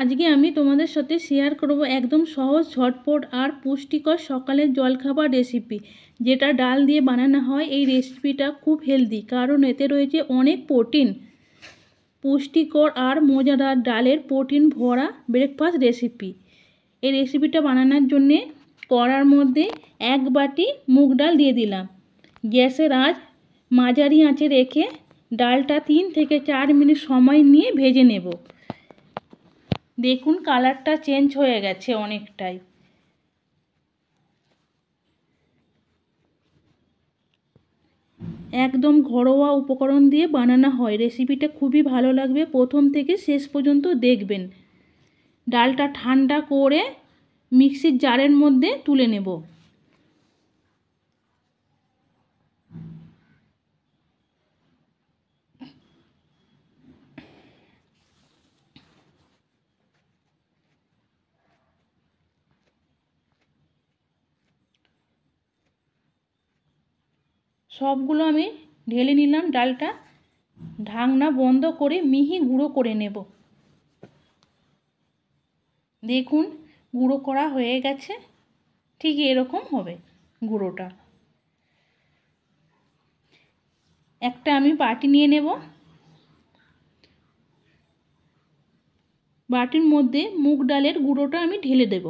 আজকে আমি তোমাদের সাথে শেয়ার করব একদম সহজ ঝটপট আর পুষ্টিকর সকালের জলখাবার রেসিপি, যেটা ডাল দিয়ে বানানো হয়। এই রেসিপিটা খুব হেলদি, কারণ এতে রয়েছে অনেক প্রোটিন। পুষ্টিকর আর মজাদার ডালের প্রোটিন ভরা ব্রেকফাস্ট রেসিপি। এই রেসিপিটা বানানোর জন্যে কড়ার মধ্যে 1 বাটি মুগ ডাল দিয়ে দিলাম। গ্যাসের আঁচ মাঝারি আঁচে রেখে ডালটা 3 থেকে 4 মিনিট সময় নিয়ে ভেজে নেব। দেখুন কালারটা চেঞ্জ হয়ে গেছে অনেকটাই। একদম ঘরোয়া উপকরণ দিয়ে বানানো হয়। রেসিপিটা খুবই ভালো লাগবে, প্রথম থেকে শেষ পর্যন্ত দেখবেন। ডালটা ঠান্ডা করে মিক্সির জারের মধ্যে তুলে নেব। সবগুলো আমি ঢেলে নিলাম। ডালটা ঢাকনা বন্ধ করে মিহি গুঁড়ো করে নেব। দেখুন গুঁড়ো করা হয়ে গেছে, ঠিক এরকম হবে গুঁড়োটা। একটা আমি বাটি নিয়ে নেব। বাটির মধ্যে মুগ ডালের গুঁড়োটা আমি ঢেলে দেব।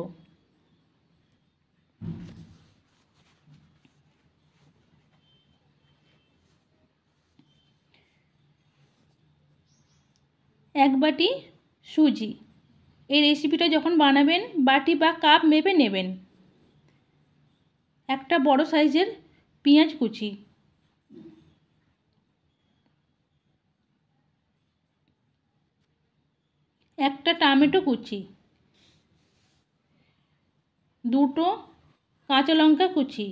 এক বাটি সুজি। এই রেসিপিটা যখন বানাবেন বাটি বা কাপ মেপে নেবেন। একটা বড় সাইজের পেঁয়াজ কুচি, একটা টমেটো কুচি, দুটো কাঁচা লঙ্কা কুচি,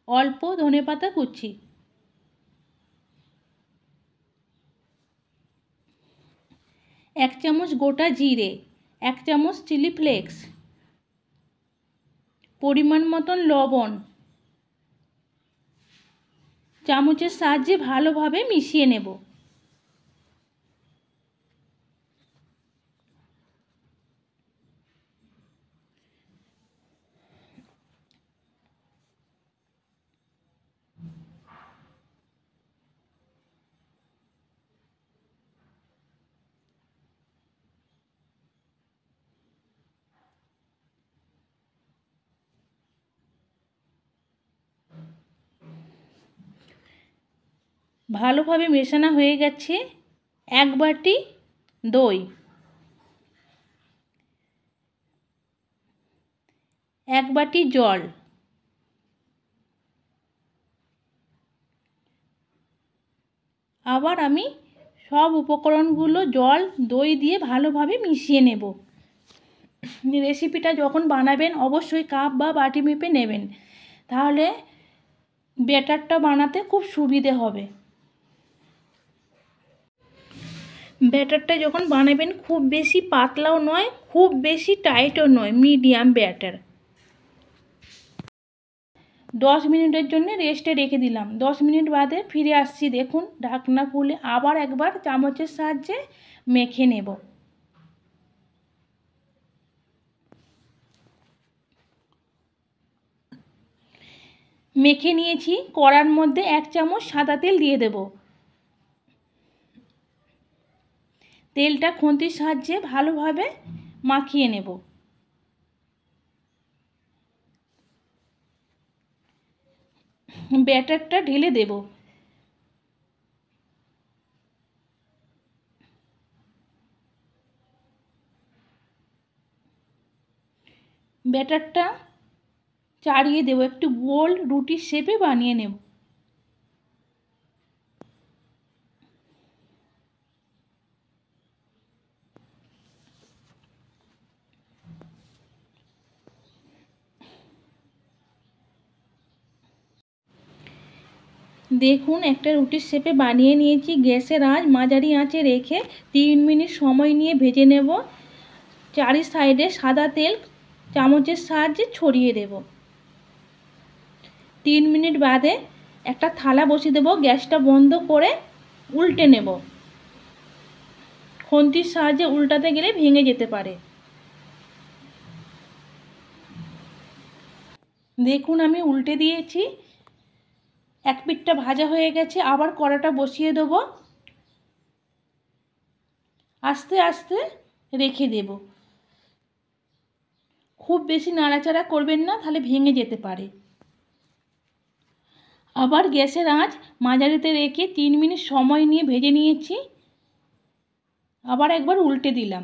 অল্প ধনেপাতা কুচি, এক চামচ গোটা জিরে, এক চামচ চিলি ফ্লেক্স, পরিমাণ মতন লবণ। চামচের সাহায্যে ভালোভাবে মিশিয়ে নেব। ভালোভাবে মেশানো হয়ে গেছে। 1 বাটি দই, 1 বাটি জল, আবার আমি সব উপকরণগুলো জল দই দিয়ে ভালোভাবে মিশিয়ে নেব। রেসিপিটা যখন বানাবেন অবশ্যই কাপ বা বাটি মেপে নেবেন, তাহলে ব্যাটারটা বানাতে খুব সুবিধে হবে। ব্যাটারটা যখন বানাবেন খুব বেশি পাতলাও নয়, খুব বেশি টাইটও নয়, মিডিয়াম ব্যাটার। 10 মিনিটের জন্য রেস্টে রেখে দিলাম। 10 মিনিট বাদে ফিরে আসছি। দেখুন ঢাকনা খুলে আবার একবার চামচের সাহায্যে মেখে নেব। মেখে নিয়েছি। কড়ার মধ্যে 1 চামচ সাদা তেল দিয়ে দেব। তেলটা খুন্তির সাহায্যে ভালোভাবে মাখিয়ে নেব। ব্যাটারটা ঢেলে দেব। ব্যাটারটা চাড়িয়ে দেব, একটু গোল রুটির শেপে বানিয়ে নেব। দেখুন একটা রুটির শেপে বানিয়ে নিয়েছি। গ্যাসের আঁচ মাঝারি আঁচে রেখে 3 মিনিট সময় নিয়ে ভেজে নেব। চারি সাইডে সাদা তেল চামচের সাহায্যে ছড়িয়ে দেব। 3 মিনিট বাদে একটা থালা বসিয়ে দেব। গ্যাসটা বন্ধ করে উল্টে নেব। খুন্তির সাহায্যে উল্টাতে গেলে ভেঙে যেতে পারে। দেখুন আমি উল্টে দিয়েছি, এক পিঠটা ভাজা হয়ে গেছে। আবার কড়াটা বসিয়ে দেবো, আস্তে আস্তে রেখে দেব। খুব বেশি নাড়াচাড়া করবেন না, তাহলে ভেঙে যেতে পারে। আবার গ্যাসের আঁচ মাঝারিতে রেখে 3 মিনিট সময় নিয়ে ভেজে নিয়েছি। আবার একবার উল্টে দিলাম।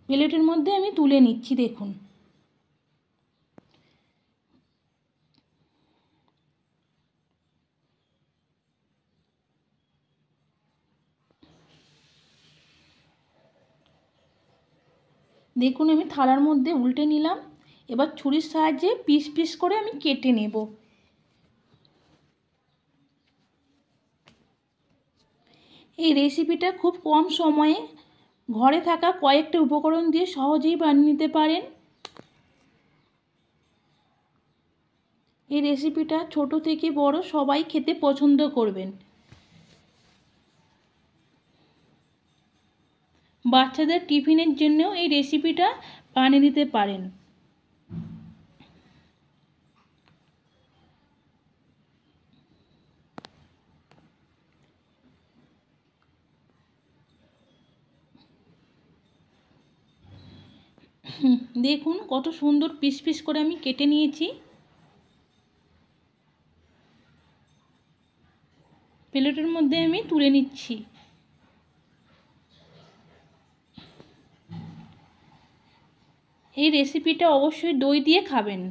প্লেটের মধ্যে আমি তুলে নিচ্ছি। দেখুন দেখুন আমি থালার মধ্যে উল্টে নিলাম। এবার ছুরির সাহায্যে পিস পিস করে আমি কেটে নেব। এই রেসিপিটা খুব কম সময়ে ঘরে থাকা কয়েকটা উপকরণ দিয়ে সহজেই বানিয়ে নিতে পারেন। এই রেসিপিটা ছোট থেকে বড় সবাই খেতে পছন্দ করবেন। বাচ্চাদের টিফিনের জন্যও এই রেসিপিটা বানিয়ে দিতে পারেন। দেখুন কত সুন্দর পিস পিস করে আমি কেটে নিয়েছি। প্লেটের মধ্যে আমি তুলে নিচ্ছি। এই রেসিপিটা অবশ্যই দই দিয়ে খাবেন।